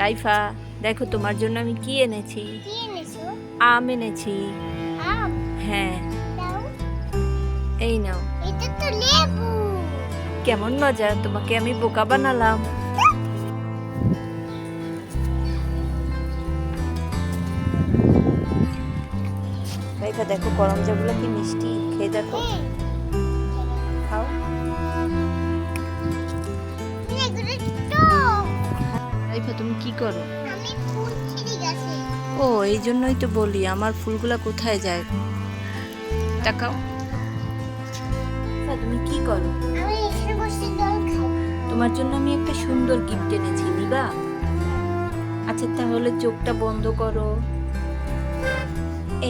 রাইফা, দেখো তোমার জন্য আমি কি এনেছি। কি এনেছো? আম এনেছি। আম? হ্যাঁ, দাও। এই নাও। এটা তো লেবু। কেমন মজা, তোমাকে আমি বোকা বানালাম। রাইফা দেখো করমজাগুলো কি মিষ্টি, খেয়ে দেখো। হ্যাঁ, খাও। এগুলো টক। রাইফা তুমি কি করো? আমি ফুল ছিঁড়ে গেছে। ও, এই জন্যই তো বলি আমার ফুলগুলা কোথায় যায়। তাকাও। রাইফা তুমি কি করো? আমি এখানে বসে জল খাই। তোমার জন্য আমি একটা সুন্দর গিফট এনেছি, নিবা? আচ্ছা তাহলে চোখটা বন্ধ করো।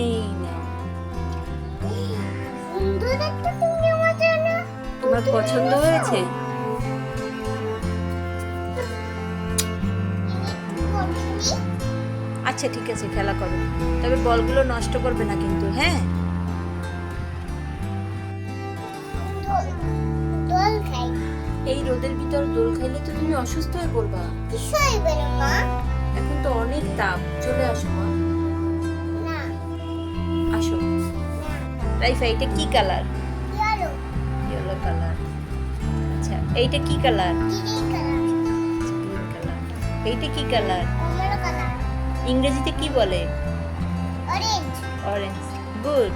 এই নাও। সুন্দর একটা তুমি আমার জন্য। তোমার পছন্দ হয়েছে? আচ্ছা ঠিক আছে, খেলা করো, তবে বলগুলো নষ্ট করবে না কিন্তু, হ্যাঁ? দোল খাই। এই রোদের ভিতর দোল খাইলে তো তুমি অসুস্থ হয়ে পড়বা। কিছু হইবে না মা। এখন তো অনেক তাপ, চলে আসো মা। না, আসো। রাইফা এটা কি কালার? ইয়েলো। Yellow colour. আচ্ছা এইটা কি colour? Green colour. Green colour. এইটা কি কালার? কমলা কালার। ইংরেজিতে কি বলে? অরেঞ্জ। অরেঞ্জ। গুড।